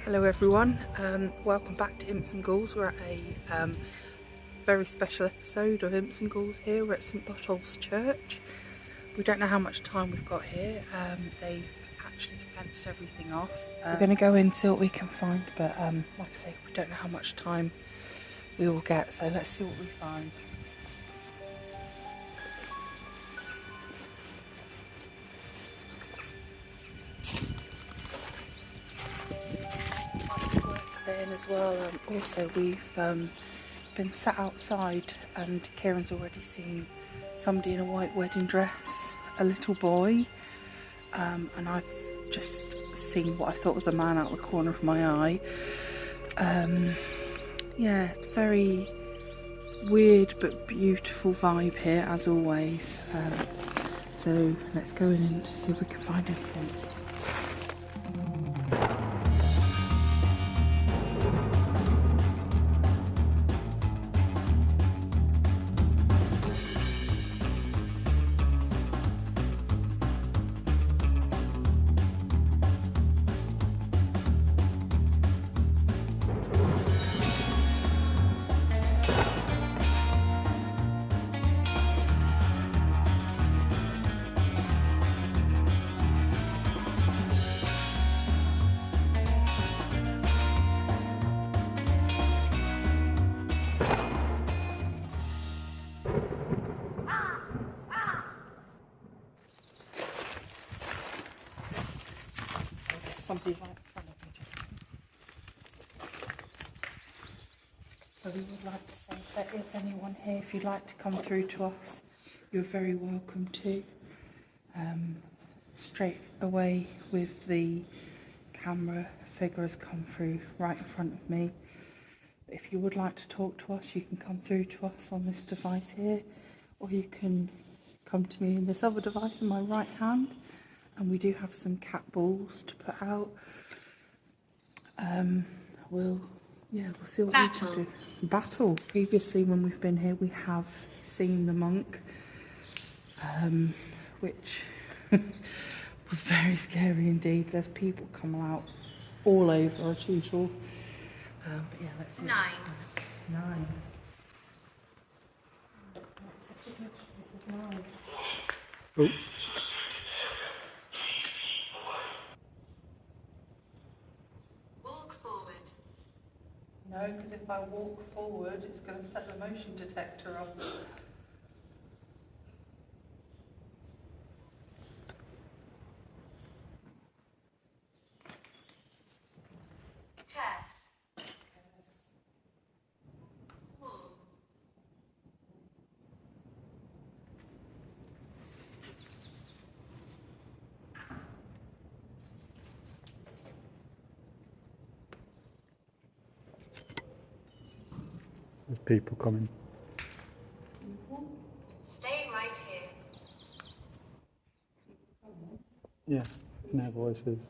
Hello everyone, welcome back to Imps Ghouls. We're at a very special episode of Imps Ghouls here. We're at St Botolphs Church. We don't know how much time we've got here. They've actually fenced everything off. We're going to go in, see what we can find, but like I say, we don't know how much time we will get, so let's see what we find. Saying as well, also we've been sat outside and Kieran's already seen somebody in a white wedding dress, a little boy, and I've just seen what I thought was a man out the corner of my eye. Yeah, very weird but beautiful vibe here as always. So let's go in and see if we can find anything. Somebody right in front of me just. So we would like to say if there is anyone here, if you'd like to come through to us, you're very welcome to. Straight away with the camera, figure has come through right in front of me. If you would like to talk to us, you can come through to us on this device here, or you can come to me in this other device in my right hand. And we do have some cat balls to put out. We'll see what we can do. Battle. Previously, when we've been here, we have seen the monk, which was very scary indeed. There's people coming out all over as usual. But yeah, let's see. 9. 9. What's the signature? It says 9. Oh. No, because if I walk forward, it's going to set the motion detector off. There's people coming. Stay right here. Yeah, no voices.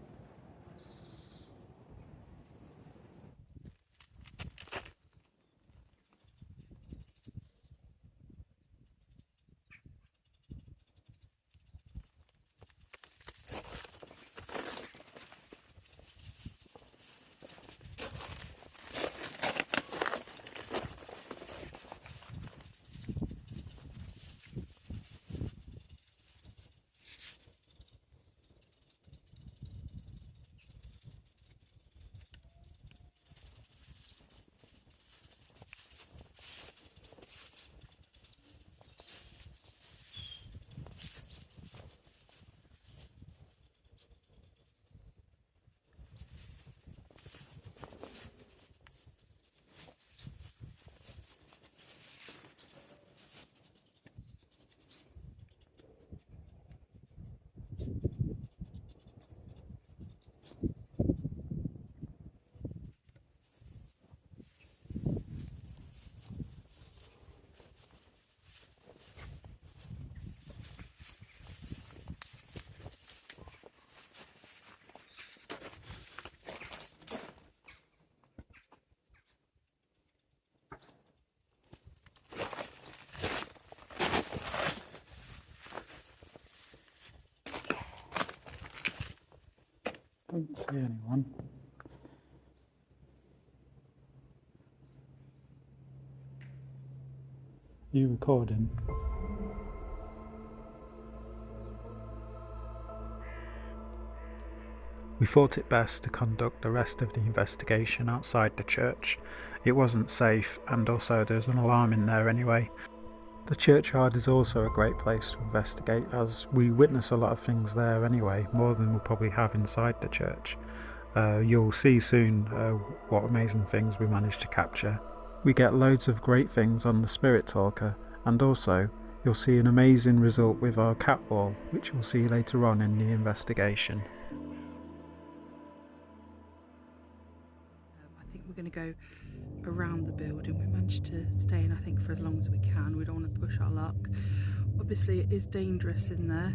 Don't see anyone. You recording? We thought it best to conduct the rest of the investigation outside the church. It wasn't safe, and also there's an alarm in there anyway. The churchyard is also a great place to investigate, as we witness a lot of things there anyway, more than we'll probably have inside the church. You'll see soon what amazing things we managed to capture. We get loads of great things on the Spirit Talker, and also you'll see an amazing result with our cat wall, which you'll see later on in the investigation. I think we're going to go around the building. We managed to stay in, I think, for as long as we can. We don't want to push our luck. Obviously it is dangerous in there,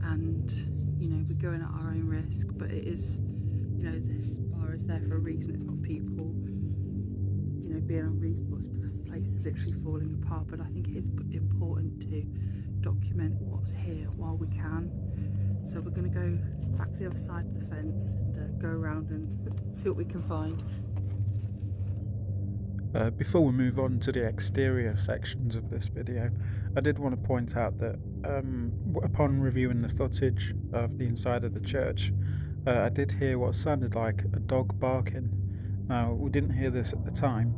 and you know, we're going at our own risk, but it is, you know, this bar is there for a reason. It's not people, you know, being unreasonable. It's because the place is literally falling apart. But I think it is important to document what's here while we can. So we're going to go back to the other side of the fence and go around and see what we can find. Before we move on to the exterior sections of this video, I did want to point out that upon reviewing the footage of the inside of the church, I did hear what sounded like a dog barking. Now, we didn't hear this at the time,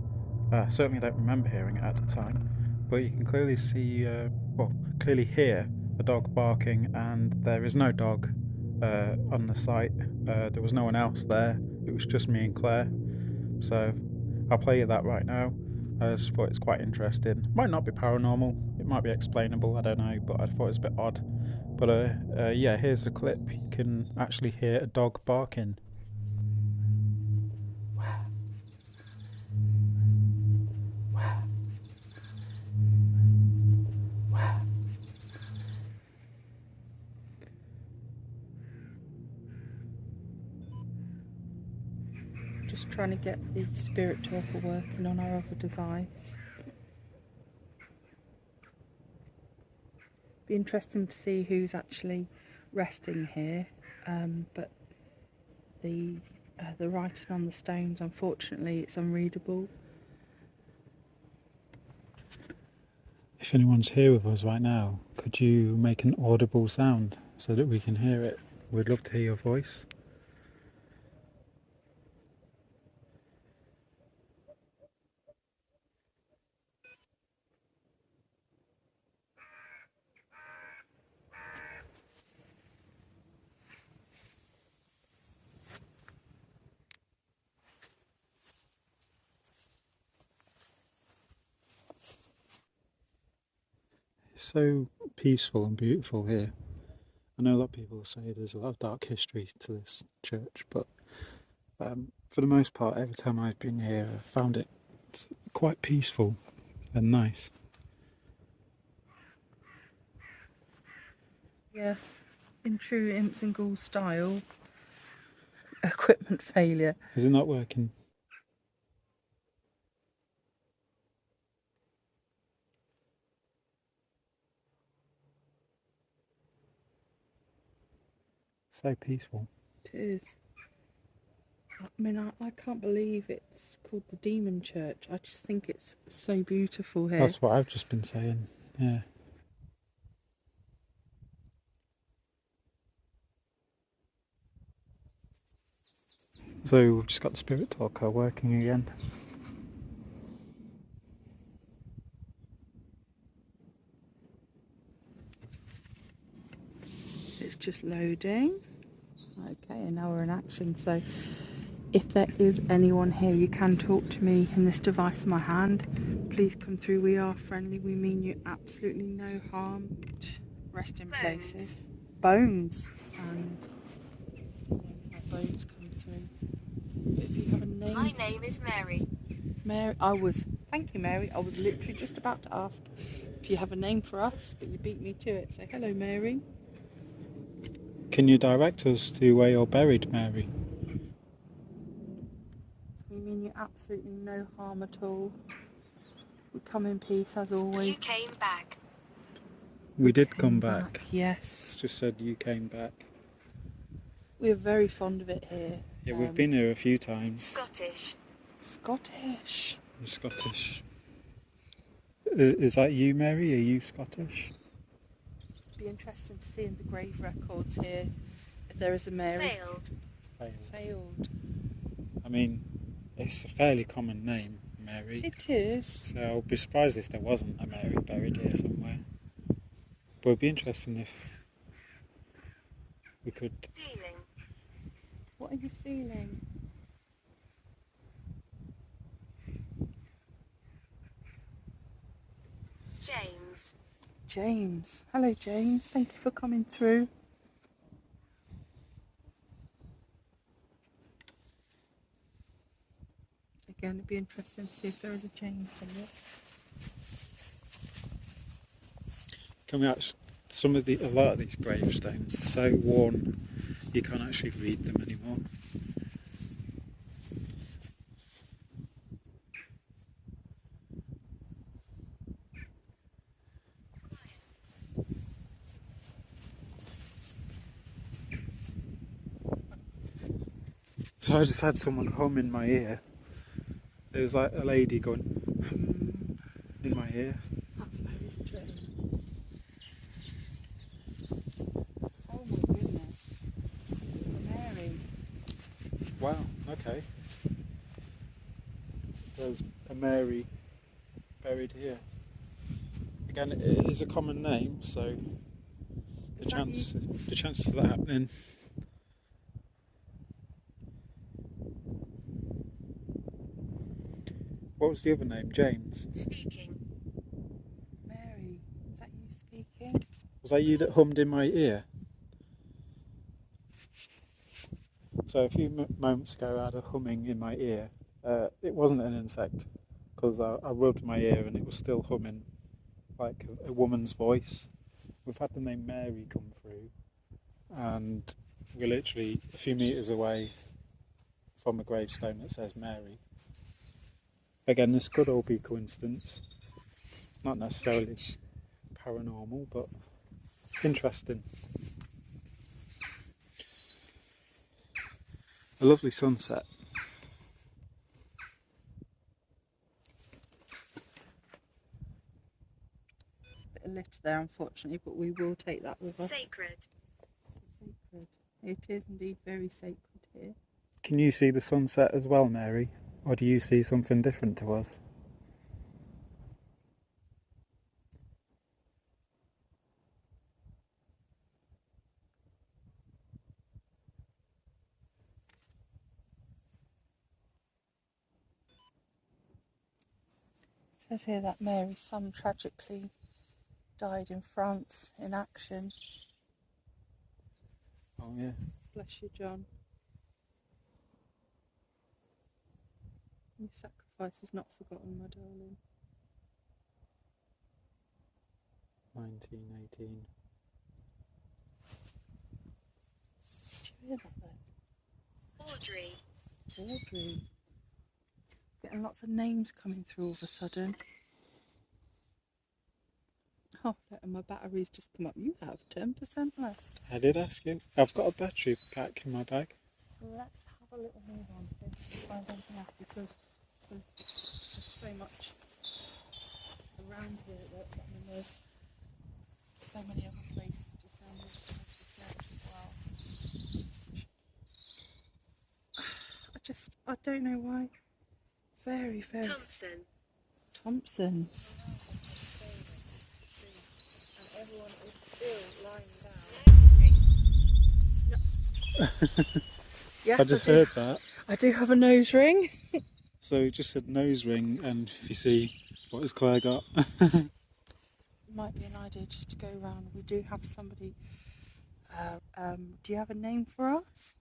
certainly don't remember hearing it at the time, but you can clearly see, clearly hear a dog barking, and there is no dog on the site. There was no one else there, it was just me and Claire. So I'll play you that right now. I just thought it's quite interesting. Might not be paranormal, it might be explainable, I don't know, but I thought it was a bit odd. But yeah, here's the clip. You can actually hear a dog barking. Just trying to get the Spirit Talker working on our other device. Be interesting to see who's actually resting here, but the writing on the stones, unfortunately, it's unreadable. If anyone's here with us right now, could you make an audible sound so that we can hear it? We'd love to hear your voice. It's so peaceful and beautiful here. I know a lot of people say there's a lot of dark history to this church, but for the most part, every time I've been here, I've found it quite peaceful and nice. Yeah, in true Imps and Ghouls style, equipment failure. Is it not working? So peaceful. It is. I mean, I can't believe it's called the Demon Church. I just think it's so beautiful here. That's what I've just been saying, yeah. So we've just got the Spirit Talker working again. It's just loading. Okay, and now we're in action. So if there is anyone here, you can talk to me in this device in my hand. Please come through. We are friendly. We mean you absolutely no harm. Rest in places. Bones. And bones come through. But if you have a name. My name is Mary. Mary, thank you, Mary. I was literally just about to ask if you have a name for us, but you beat me to it. So hello, Mary. Can you direct us to where you're buried, Mary? So we mean you absolutely no harm at all. We come in peace as always. You came back. We did come back. Yes. It's just said you came back. We're very fond of it here. Yeah, we've been here a few times. Scottish. Scottish. You're Scottish. Is that you, Mary? Are you Scottish? Be interesting to see in the grave records here if there is a Mary. Failed. I mean, it's a fairly common name, Mary. It is. So I'll be surprised if there wasn't a Mary buried here somewhere. But it'd be interesting if we could... Feeling. What are you feeling? James. James. Hello, James. Thank you for coming through. Again, it'd be interesting to see if there is a James in it. Can we actually... a lot of these gravestones are so worn you can't actually read them anymore. So I just had someone hum in my ear. It was like a lady going hum in my ear. That's very strange. Oh my goodness. Mary. Wow, okay. There's a Mary buried here. Again, it is a common name, so the chances of that happening. What was the other name? James? Speaking. Mary, is that you speaking? Was that you that hummed in my ear? So a few moments ago I had a humming in my ear. It wasn't an insect, because I rubbed my ear and it was still humming like a woman's voice. We've had the name Mary come through, and we're literally a few metres away from a gravestone that says Mary. Again, this could all be coincidence, not necessarily paranormal, but interesting. A lovely sunset. Bit of lit there, unfortunately, but we will take that with us. Sacred. Sacred. It is indeed very sacred here. Can you see the sunset as well, Mary? Or do you see something different to us? It says here that Mary's son tragically died in France in action. Oh yeah. Bless you, John. Your sacrifice is not forgotten, my darling. 1918. Did you hear that then? Audrey. Audrey. Getting lots of names coming through all of a sudden. Oh, look, and my battery's just come up. You have 10% left. I did ask you. I've got a battery pack in my bag. Let's have a little move on here to find anything else, because there's so much around here that I mean, there's so many other places just around this church as well. I don't know why. Very, very. Thompson. Thompson. And everyone is still lying down. Yes, I just heard that. I do have a nose ring. So it just said nose ring, and if you see, what has Claire got? Might be an idea just to go around. We do have somebody. Do you have a name for us?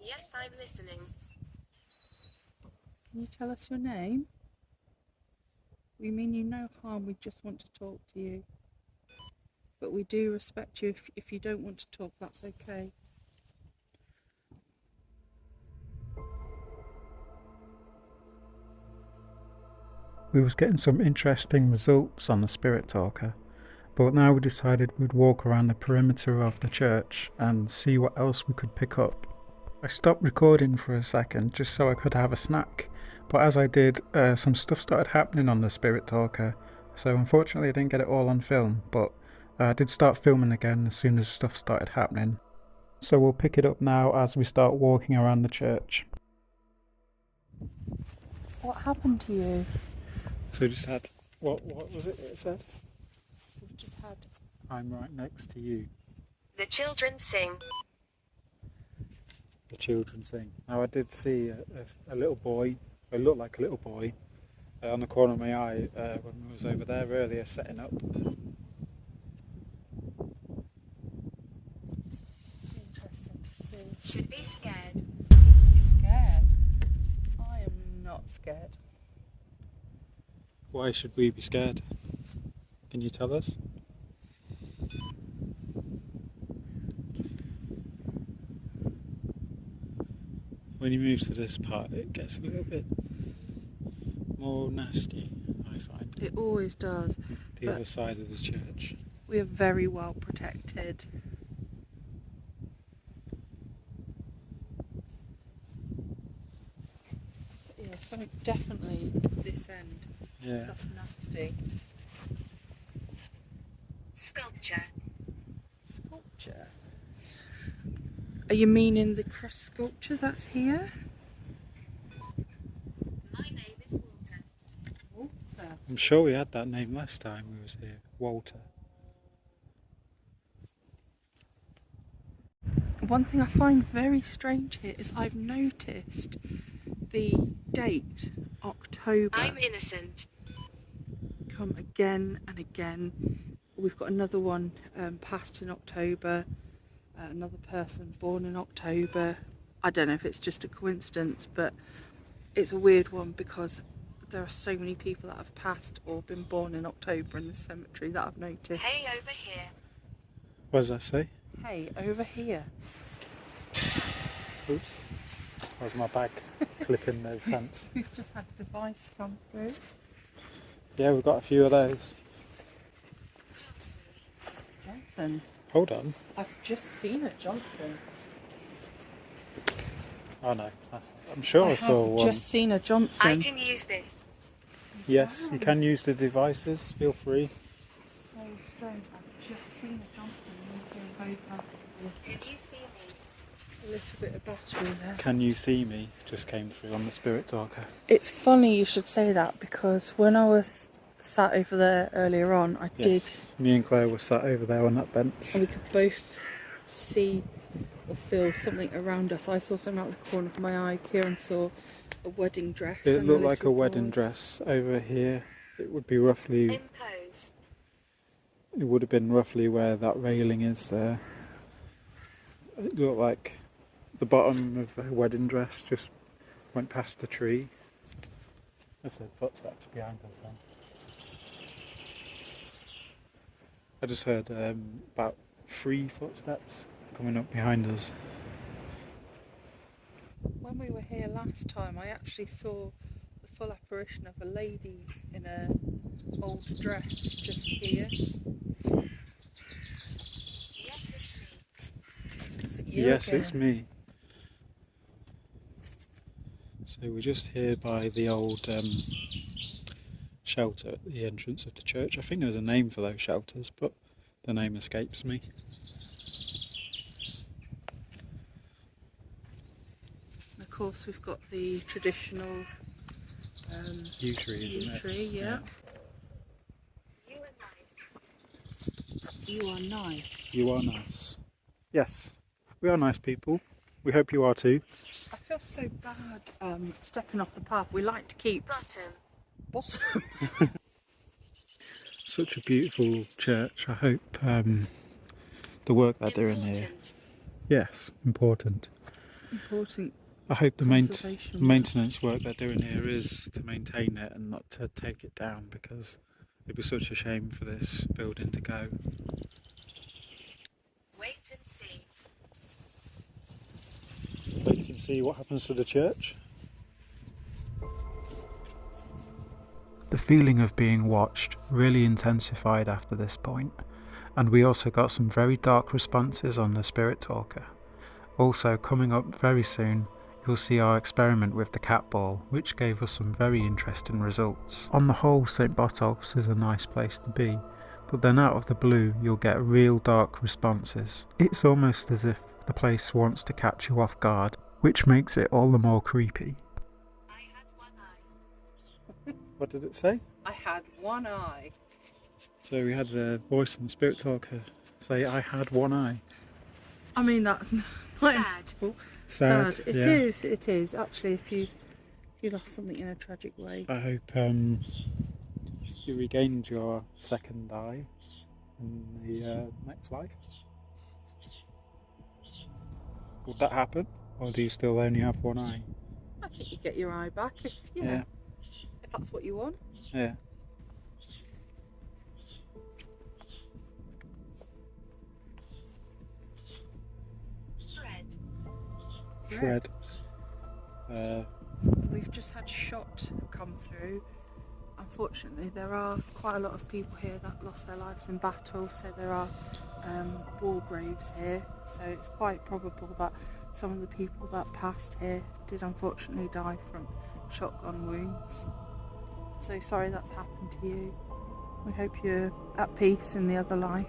Yes, I'm listening. Can you tell us your name? We mean you no harm, we just want to talk to you. But we do respect you. If you don't want to talk, that's okay. We was getting some interesting results on the spirit talker, but now we decided we'd walk around the perimeter of the church and see what else we could pick up. I stopped recording for a second just so I could have a snack, but as I did, some stuff started happening on the spirit talker, so unfortunately I didn't get it all on film, but I did start filming again as soon as stuff started happening. So we'll pick it up now as we start walking around the church. What happened to you? So we just had, what was it said? So we just had... I'm right next to you. The children sing. The children sing. Now I did see a little boy, it looked like a little boy, on the corner of my eye when we was over there earlier setting up. Interesting to see. Should be scared. Scared? I am not scared. Why should we be scared? Can you tell us? When he moves to this part, it gets a little bit more nasty, I find. It always does. The other side of the church. We are very well protected. Yeah, something definitely this end. Yeah. That's nasty. Sculpture. Sculpture? Are you meaning the cross sculpture that's here? My name is Walter. Walter. I'm sure we had that name last time we was here. Walter. One thing I find very strange here is I've noticed the date, October, I'm innocent. come again and again. We've got another one passed in October, another person born in October. I don't know if it's just a coincidence, but it's a weird one because there are so many people that have passed or been born in October in the cemetery that I've noticed. Hey, over here. What does that say? Hey, over here. Oops. That was my bag clipping the fence. We've just had a device come through. Yeah, we've got a few of those. Johnson. Hold on. I've just seen a Johnson. Oh no, I'm sure I saw have one. just seen a Johnson. I can use this. Yes, you can use the devices, feel free. So strange. I've just seen a Johnson moving over. Can you see me? A little bit of battery there. Can you see me? Just came through on the spirit talker. It's funny you should say that because when I was sat over there earlier on, I did, Me and Claire were sat over there on that bench. and we could both see or feel something around us. I saw something out of the corner of my eye. Kieran saw a wedding dress. It and looked like a little wedding boy. dress over here. It would be roughly, Impose. it would have been roughly where that railing is there. It looked like the bottom of a wedding dress just went past the tree. There's the footsteps behind us then. I just heard about 3 footsteps coming up behind us. When we were here last time, I actually saw the full apparition of a lady in a old dress just here. Yes, it's me. Is it you Yes, again? it's me. So we're just here by the old shelter at the entrance of the church. I think there's a name for those shelters, but the name escapes me. And of course, we've got the traditional Yew tree, isn't yew it? tree, yeah. You are nice. You are nice. You are nice. Yes, we are nice people. We hope you are too. I feel so bad stepping off the path. We like to keep Bottom. bottom. Such a beautiful church. I hope the work they're doing here. Important. Yes, important. Important. I hope the Conservation work. maintenance work they're doing here is to maintain it and not to take it down, because it'd be such a shame for this building to go. Wait and see. Wait and see what happens to the church. The feeling of being watched really intensified after this point, and we also got some very dark responses on the Spirit Talker. Also, coming up very soon, you'll see our experiment with the cat ball, which gave us some very interesting results. On the whole, St. Botolphs is a nice place to be, but then out of the blue you'll get real dark responses. It's almost as if the place wants to catch you off guard, which makes it all the more creepy. I had one eye. What did it say? I had one eye. So we had the voice in the Spirit Talker say, I had one eye. I mean, that's not Sad. Sad, It yeah. is. It is. Actually, if you lost something in a tragic way. I hope you regained your second eye in the next life. Would that happen? Or do you still only have one eye? I think you get your eye back if if that's what you want. Yeah. Fred. Fred. We've just had shot come through. Unfortunately, there are quite a lot of people here that lost their lives in battle, so there are war graves here. So it's quite probable that some of the people that passed here did unfortunately die from shotgun wounds. So sorry that's happened to you. We hope you're at peace in the other life.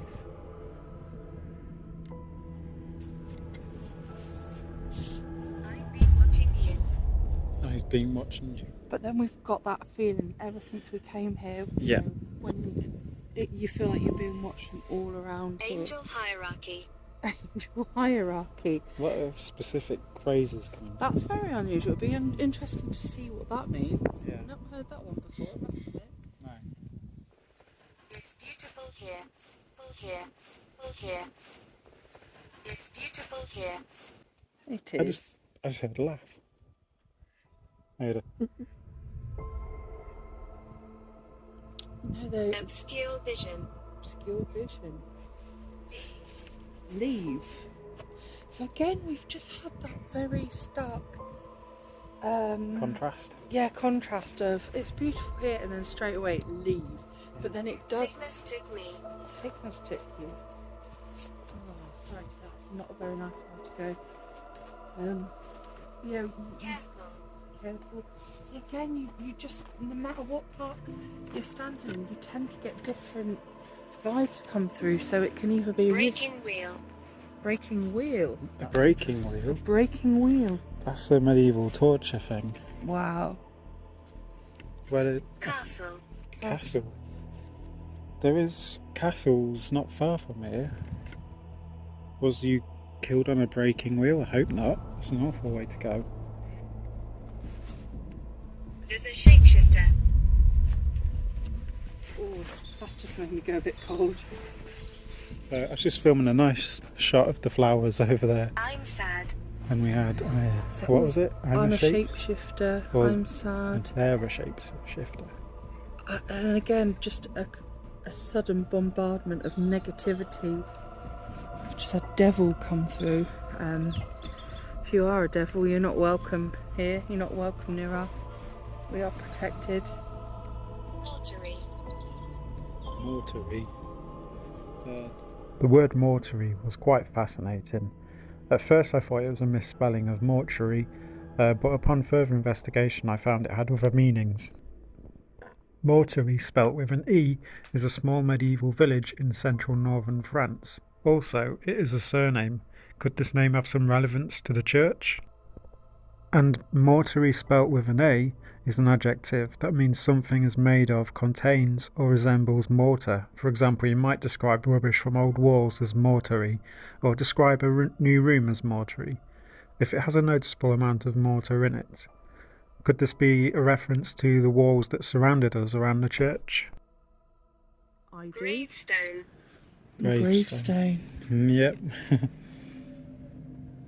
I've been watching you. I've been watching you. But then we've got that feeling ever since we came here, Yeah. you know, when you feel like you're being watched from all around here. Angel hierarchy. Angel hierarchy. A lot of specific phrases coming. That's very unusual. It'd be interesting to see what that means. Yeah. I've never heard that one before, mustn't it? No. It's beautiful here. Full here. Full here. It's beautiful here. It I is. just heard a laugh. I heard a... You know, the Obscure vision. obscure vision. Leave. So again, we've just had that very stark contrast. yeah, contrast of it's beautiful here and then straight away leave. But then it does. Sickness took me. Sickness took you. Oh, sorry, that's not a very nice way to go. Yeah, Careful. careful. So again, you just, no matter what part you're standing in, you tend to get different vibes come through. So it can either be Breaking wheel. breaking wheel. A breaking wheel. A breaking wheel. That's a medieval torture thing. Wow. Where Castle. castle. There is castles not far from here. Was you killed on a breaking wheel? I hope not. That's an awful way to go. There's a shapeshifter. Oh, that's just made me go a bit cold. So I was just filming a nice shot of the flowers over there, I'm sad. and we had So what was it? I'm a shape? shapeshifter. Or- I'm sad. They're a shapeshifter. And again, just a sudden bombardment of negativity. I've just had devil come through. If you are a devil, you're not welcome here. You're not welcome near us. We are protected. Mortuary. Mortuary. The word mortuary was quite fascinating. At first I thought it was a misspelling of mortuary, but upon further investigation I found it had other meanings. Mortuary, spelt with an E, is a small medieval village in central northern France. Also, it is a surname. Could this name have some relevance to the church? And mortuary, spelt with an A, is an adjective that means something is made of, contains, or resembles mortar. For example, you might describe rubbish from old walls as mortary, or describe a new room as mortuary, if it has a noticeable amount of mortar in it. Could this be a reference to the walls that surrounded us around the church? I do. Gravestone. Gravestone. Yep.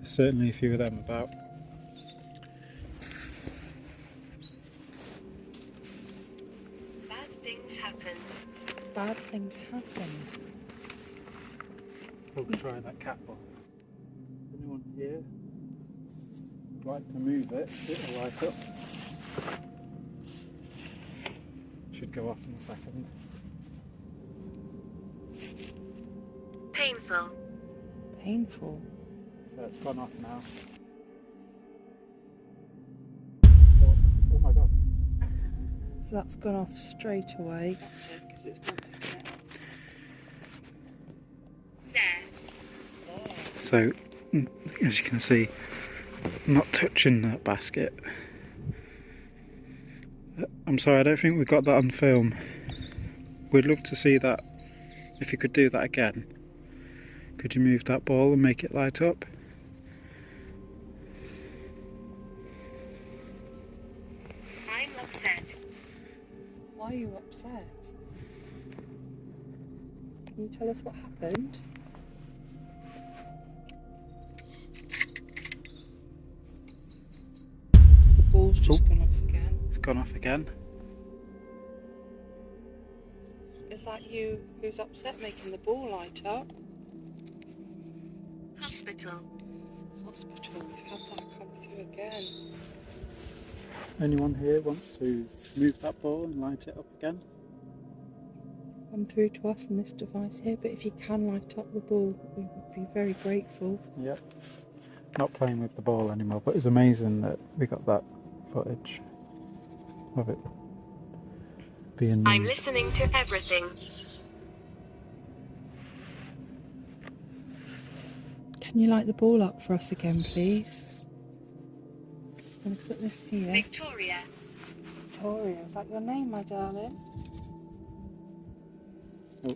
Certainly a few of them about. Bad things happened. Bad things happened. We'll try that cat ball. Anyone here would like to move it? It'll light up. Should go off in a second. Painful. Painful. So it's gone off now. Oh my god. So that's gone off straight away. That's it, because it's been picking it up. There. So, as you can see, I'm not touching that basket. I'm sorry, I don't think we got that on film. We'd love to see that. If you could do that again, could you move that ball and make it light up? I'm upset. Why are you upset? Can you tell us what happened? The ball's just gone off again. It's gone off again. Is that you who's upset making the ball light up? Hospital. Hospital, we've had that come through again. Anyone here wants to move that ball and light it up again? Come through to us in this device here, but if you can light up the ball, we would be very grateful. Yep. Not playing with the ball anymore, but it's amazing that we got that footage of it being I'm moved. listening to everything. Can you light the ball up for us again, please? I'm going to put this here. Victoria. Victoria, is that your name, my darling? Oh,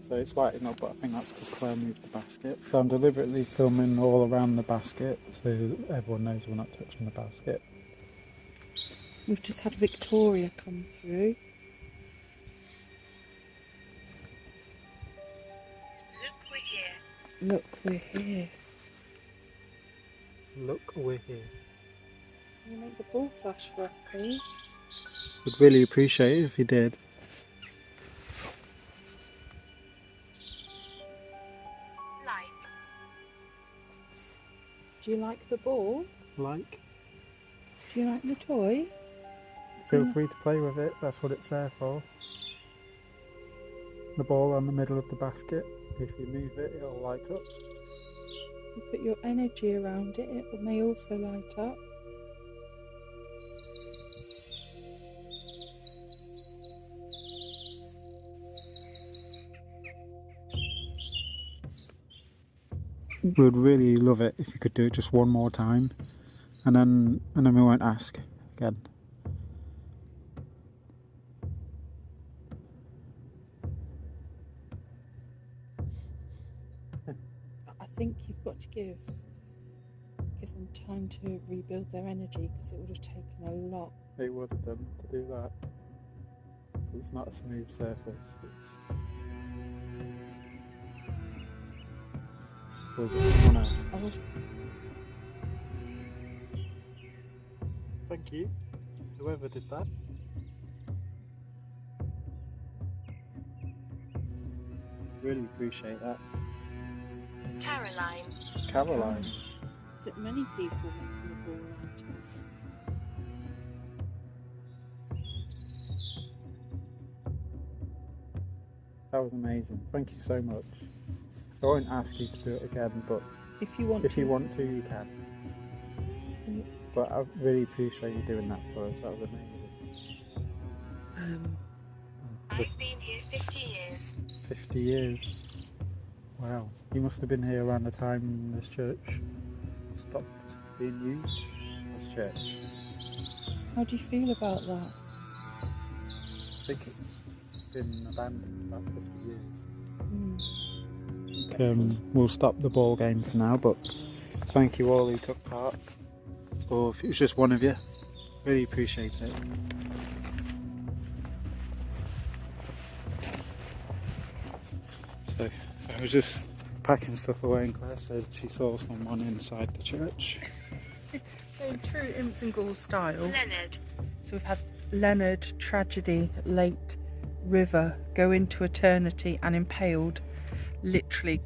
so it's lighting up, but I think that's because Claire moved the basket. So I'm deliberately filming all around the basket so everyone knows we're not touching the basket. We've just had Victoria come through. Look, we're here. Look, we're here. Look, we're here. Can you make the ball flash for us, please? Would really appreciate it if you did. Like. Do you like the ball? Like, Do you like the toy? feel free to play with it, that's what it's there for. The ball on the middle of the basket, if you move it, it'll light up. You put your energy around it, it may also light up. We'd really love it if you could do it just one more time, and then we won't ask again. I think you've got to give them time to rebuild their energy, because it would have taken a lot. It would have done to do that. It's not a smooth surface. Thank you, whoever did that. Really appreciate that. Caroline. Caroline. Is it many people making the ball light up? That was amazing. Thank you so much. I won't ask you to do it again, but If you want if you want to, you can. But I really appreciate you doing that for us. That was amazing. I've been here 50 years. 50 years. Wow. You must have been here around the time this church stopped being used as church. How do you feel about that? I think it's been abandoned about 50 years. We'll stop the ball game for now, but thank you all who took part. Or if it was just one of you, really appreciate it. So I was just packing stuff away and Claire said she saw someone inside the church. So in true Imps and Ghouls style, Leonard. so we've had Leonard, tragedy, late, river, go into eternity and impaled literally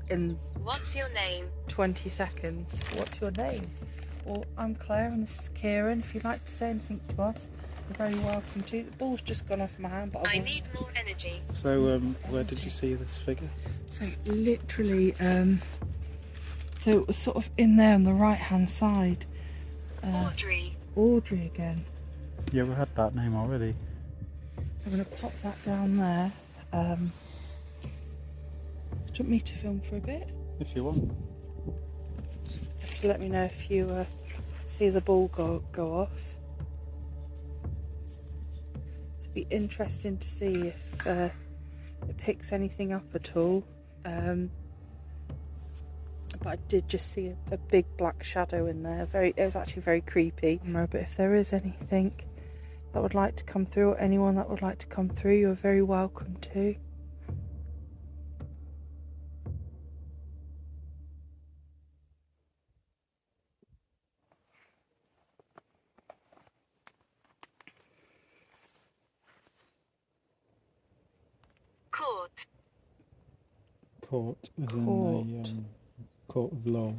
in What's your name? 20 seconds. What's your name? Well, I'm Claire and this is Kieran. If you'd like to say anything to us, You're very welcome to. The ball's just gone off my hand, but I need more energy. So, where did you see this figure? So literally, so it was sort of in there on the right hand side. Audrey. Audrey again. Yeah, we had that name already. So I'm going to pop that down there. Do you want me to film for a bit? If you want. Just let me know if you see the ball go off. It'll be interesting to see if it picks anything up at all. But I did just see a big black shadow in there. It was actually very creepy. But if there is anything that would like to come through, or anyone that would like to come through, you're very welcome to. Court. Court, as Court. in the court of law.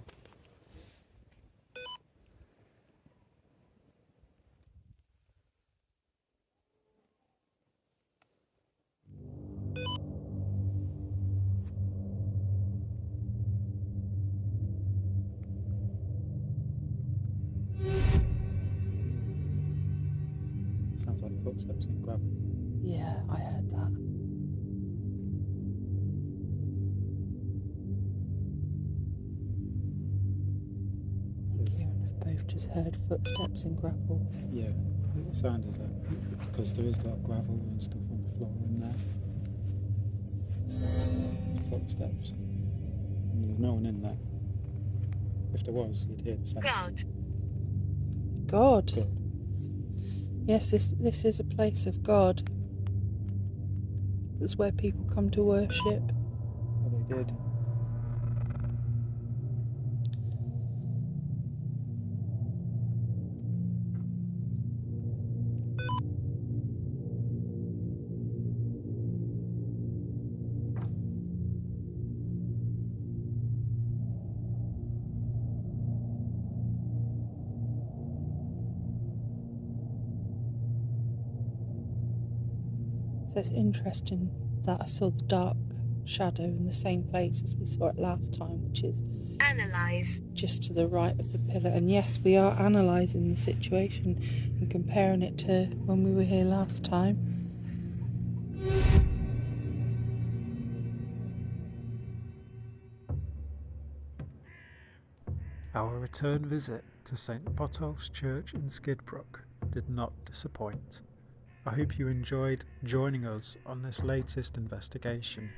Sounds like footsteps in gravel. Yeah, I heard that. I think you and have both just heard footsteps in gravel. Yeah, it sounded like, because there is like gravel and stuff on the floor in there. Footsteps. And there's no one in there. If there was, you'd hear the sound. God. God. Good. Yes, this is a place of God. That's where people come to worship. Well, they did. So it's interesting that I saw the dark shadow in the same place as we saw it last time, which is Analyze. just to the right of the pillar. And yes, we are analysing the situation and comparing it to when we were here last time. Our return visit to St. Botolph's Church in Skidbrook did not disappoint. I hope you enjoyed joining us on this latest investigation.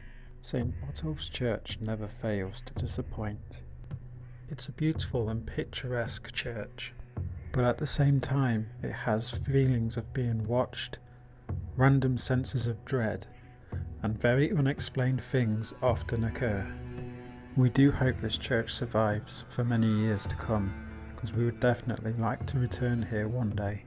St. Botolph's Church never fails to disappoint. It's a beautiful and picturesque church, but at the same time it has feelings of being watched, random senses of dread, and very unexplained things often occur. We do hope this church survives for many years to come, because we would definitely like to return here one day.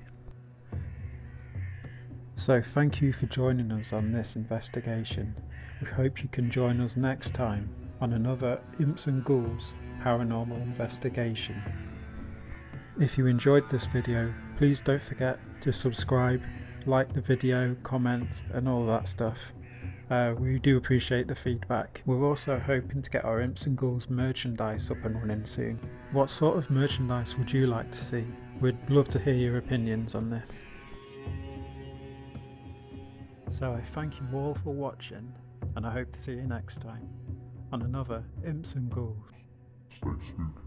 So thank you for joining us on this investigation. We hope you can join us next time on another Imps Ghouls paranormal investigation. If you enjoyed this video, please don't forget to subscribe, like the video, comment and all that stuff. We do appreciate the feedback. We're also hoping to get our Imps Ghouls merchandise up and running soon. What sort of merchandise would you like to see? We'd love to hear your opinions on this. So I thank you all for watching, and I hope to see you next time on another Imps Ghouls. Stay spooky.